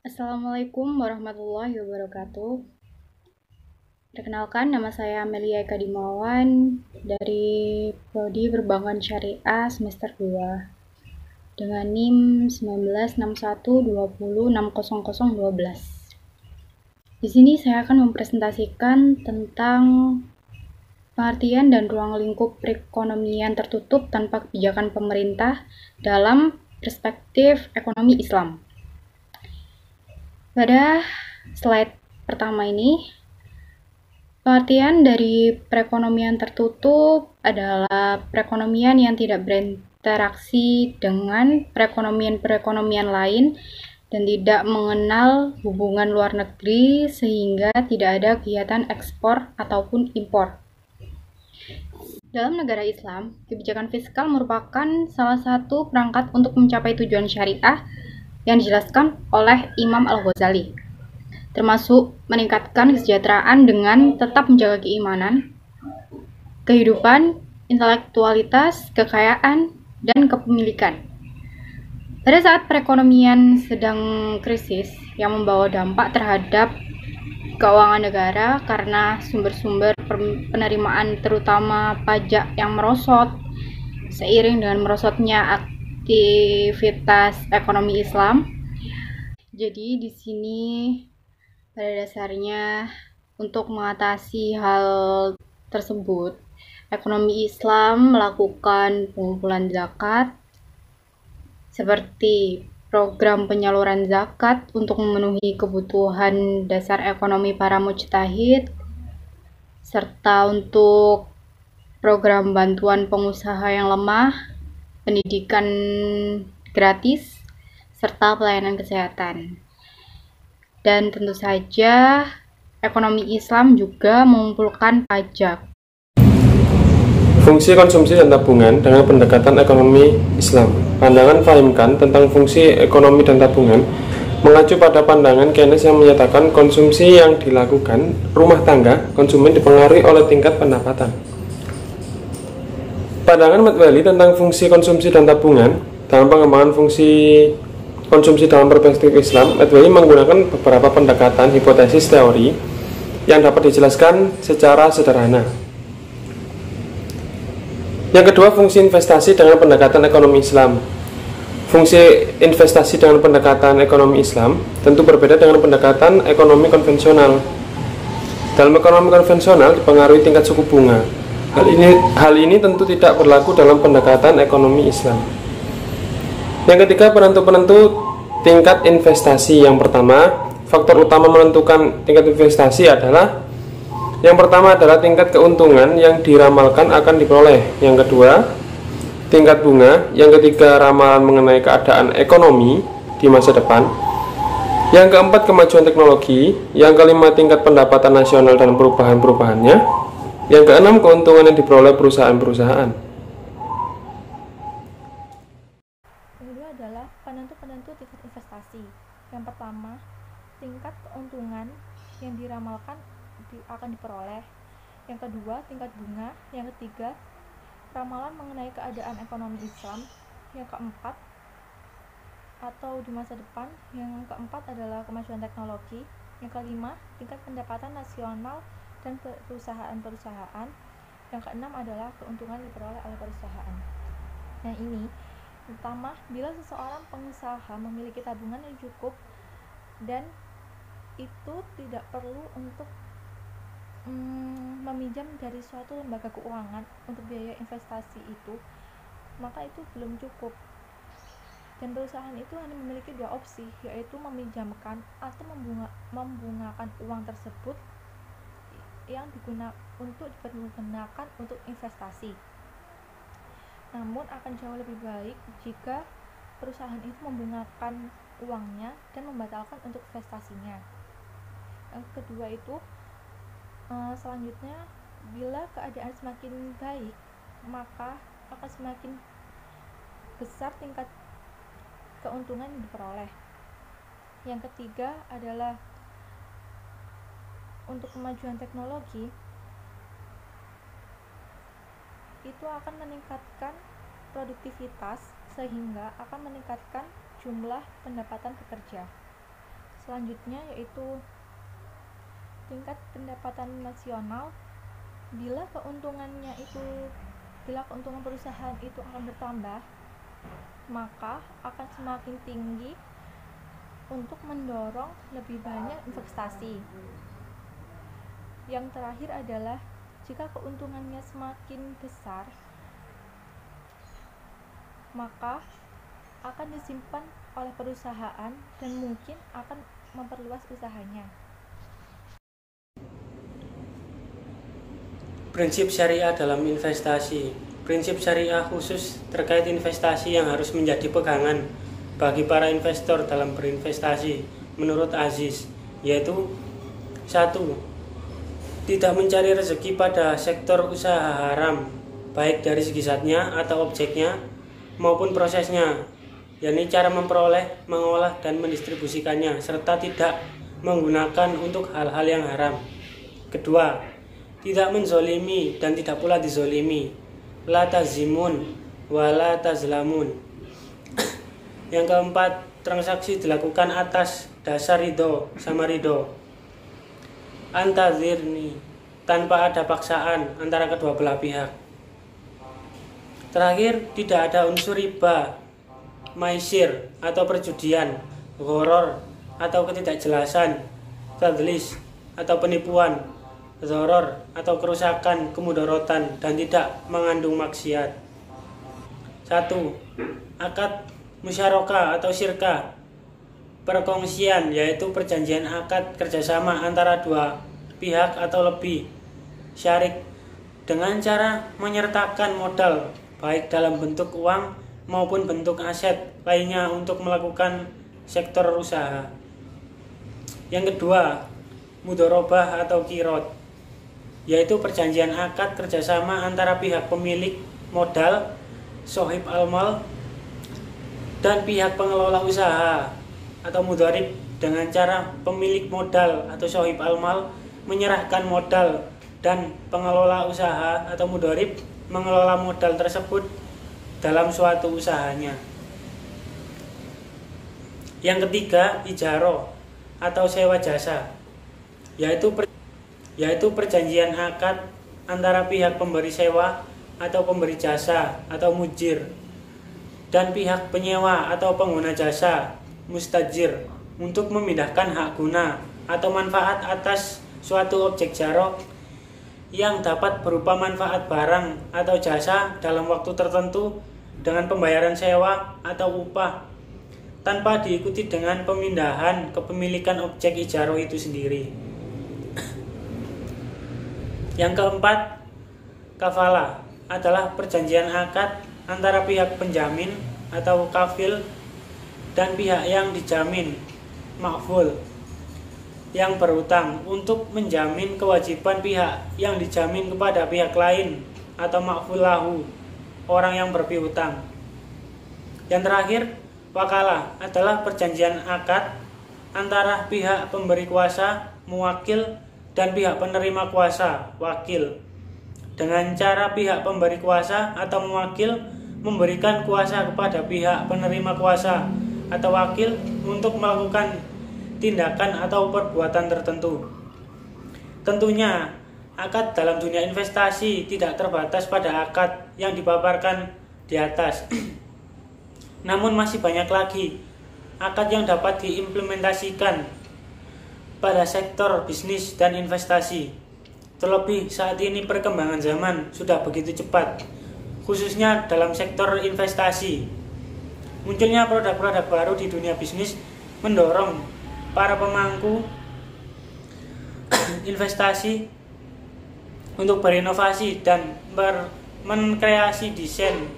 Assalamualaikum warahmatullahi wabarakatuh. Perkenalkan, nama saya Amelia Eka Dimawan dari Prodi Perbankan Syariah semester 2 dengan NIM 196120600012. Di sini saya akan mempresentasikan tentang pengertian dan ruang lingkup perekonomian tertutup tanpa kebijakan pemerintah dalam perspektif ekonomi Islam. Pada slide pertama ini, pengertian dari perekonomian tertutup adalah perekonomian yang tidak berinteraksi dengan perekonomian lain dan tidak mengenal hubungan luar negeri sehingga tidak ada kegiatan ekspor ataupun impor. Dalam negara Islam, kebijakan fiskal merupakan salah satu perangkat untuk mencapai tujuan syariah yang dijelaskan oleh Imam Al-Ghazali, termasuk meningkatkan kesejahteraan dengan tetap menjaga keimanan, kehidupan, intelektualitas, kekayaan, dan kepemilikan. Pada saat perekonomian sedang krisis yang membawa dampak terhadap keuangan negara karena sumber-sumber penerimaan terutama pajak yang merosot seiring dengan merosotnya aktivitas ekonomi Islam. Jadi di sini pada dasarnya untuk mengatasi hal tersebut, ekonomi Islam melakukan pengumpulan zakat seperti program penyaluran zakat untuk memenuhi kebutuhan dasar ekonomi para mujtahid, serta untuk program bantuan pengusaha yang lemah, pendidikan gratis, serta pelayanan kesehatan. Dan tentu saja ekonomi Islam juga mengumpulkan pajak. Fungsi konsumsi dan tabungan dengan pendekatan ekonomi Islam. Pandangan Fahimkan tentang fungsi ekonomi dan tabungan mengacu pada pandangan Keynes yang menyatakan konsumsi yang dilakukan rumah tangga konsumen dipengaruhi oleh tingkat pendapatan. Pandangan Machiavelli tentang fungsi konsumsi dan tabungan dalam pengembangan fungsi konsumsi dalam perspektif Islam, Machiavelli menggunakan beberapa pendekatan hipotesis teori yang dapat dijelaskan secara sederhana. Yang kedua, fungsi investasi dengan pendekatan ekonomi Islam. Fungsi investasi dengan pendekatan ekonomi Islam tentu berbeda dengan pendekatan ekonomi konvensional. Dalam ekonomi konvensional dipengaruhi tingkat suku bunga. Hal ini tentu tidak berlaku dalam pendekatan ekonomi Islam. Yang ketiga, penentu-penentu tingkat investasi. Yang pertama, faktor utama menentukan tingkat investasi adalah yang pertama adalah tingkat keuntungan yang diramalkan akan diperoleh. Yang kedua, tingkat bunga. Yang ketiga, ramalan mengenai keadaan ekonomi di masa depan. Yang keempat, kemajuan teknologi. Yang kelima, tingkat pendapatan nasional dan perubahan-perubahannya. Yang keenam, keuntungan yang diperoleh perusahaan-perusahaan. Yang kedua adalah penentu-penentu tingkat investasi. Yang pertama, tingkat keuntungan yang diramalkan akan diperoleh. Yang kedua, tingkat bunga. Yang ketiga, ramalan mengenai keadaan ekonomi Islam. Yang keempat, atau di masa depan. Yang keempat adalah kemajuan teknologi. Yang kelima, tingkat pendapatan nasional dan perusahaan-perusahaan. Yang keenam adalah keuntungan yang diperoleh oleh perusahaan. Nah, ini pertama, bila seseorang pengusaha memiliki tabungan yang cukup dan itu tidak perlu untuk meminjam dari suatu lembaga keuangan untuk biaya investasi itu, maka itu belum cukup. Dan perusahaan itu hanya memiliki dua opsi, yaitu meminjamkan atau membungakan uang tersebut yang dipergunakan untuk investasi. Namun akan jauh lebih baik jika perusahaan itu membungakan uangnya dan membatalkan untuk investasinya. Yang kedua itu, selanjutnya, bila keadaan semakin baik, maka akan semakin besar tingkat keuntungan yang diperoleh. Yang ketiga adalah untuk kemajuan teknologi, itu akan meningkatkan produktivitas sehingga akan meningkatkan jumlah pendapatan pekerja. Selanjutnya yaitu tingkat pendapatan nasional. Bila keuntungan perusahaan itu akan bertambah, maka akan semakin tinggi untuk mendorong lebih banyak investasi. Yang terakhir adalah jika keuntungannya semakin besar, maka akan disimpan oleh perusahaan dan mungkin akan memperluas usahanya. Prinsip syariah dalam investasi. Prinsip syariah khusus terkait investasi yang harus menjadi pegangan bagi para investor dalam berinvestasi menurut Aziz, yaitu 1. Tidak mencari rezeki pada sektor usaha haram, baik dari segi zatnya atau objeknya maupun prosesnya, yakni cara memperoleh, mengolah, dan mendistribusikannya, serta tidak menggunakan untuk hal-hal yang haram. Kedua, tidak menzolimi dan tidak pula dizolimi. La tazimun wa la tazlamun. Yang keempat, transaksi dilakukan atas dasar ridho sama ridho. Antazirni, tanpa ada paksaan antara kedua belah pihak. Terakhir, tidak ada unsur riba, maisir atau perjudian, ghoror atau ketidakjelasan, tadlis atau penipuan, dzaror atau kerusakan, kemudorotan, dan tidak mengandung maksiat. 1. Akad musyarakah atau syirkah, perkongsian, yaitu perjanjian akad kerjasama antara dua pihak atau lebih. Syarik, dengan cara menyertakan modal baik dalam bentuk uang maupun bentuk aset lainnya untuk melakukan sektor usaha. Yang kedua, mudorobah atau kirot, yaitu perjanjian akad kerjasama antara pihak pemilik modal, sohib almal, dan pihak pengelola usaha, atau mudharib, dengan cara pemilik modal atau sohib almal menyerahkan modal dan pengelola usaha atau mudharib mengelola modal tersebut dalam suatu usahanya. Yang ketiga, ijaroh atau sewa jasa, yaitu perjanjian akad antara pihak pemberi sewa atau pemberi jasa atau mujir dan pihak penyewa atau pengguna jasa, mustajir, untuk memindahkan hak guna atau manfaat atas suatu objek jaro yang dapat berupa manfaat barang atau jasa dalam waktu tertentu dengan pembayaran sewa atau upah tanpa diikuti dengan pemindahan kepemilikan objek ijaro itu sendiri. Yang keempat, kafalah adalah perjanjian akad antara pihak penjamin atau kafil dan pihak yang dijamin, makful, yang berutang untuk menjamin kewajiban pihak yang dijamin kepada pihak lain atau makful lahu, orang yang berpiutang. Yang terakhir, wakalah adalah perjanjian akad antara pihak pemberi kuasa, muwakil, dan pihak penerima kuasa, wakil, dengan cara pihak pemberi kuasa atau mewakil memberikan kuasa kepada pihak penerima kuasa atau wakil untuk melakukan tindakan atau perbuatan tertentu. Tentunya, akad dalam dunia investasi tidak terbatas pada akad yang dipaparkan di atas. Namun masih banyak lagi akad yang dapat diimplementasikan pada sektor bisnis dan investasi. Terlebih saat ini perkembangan zaman sudah begitu cepat, khususnya dalam sektor investasi. Munculnya produk-produk baru di dunia bisnis mendorong para pemangku investasi untuk berinovasi dan mengkreasi desain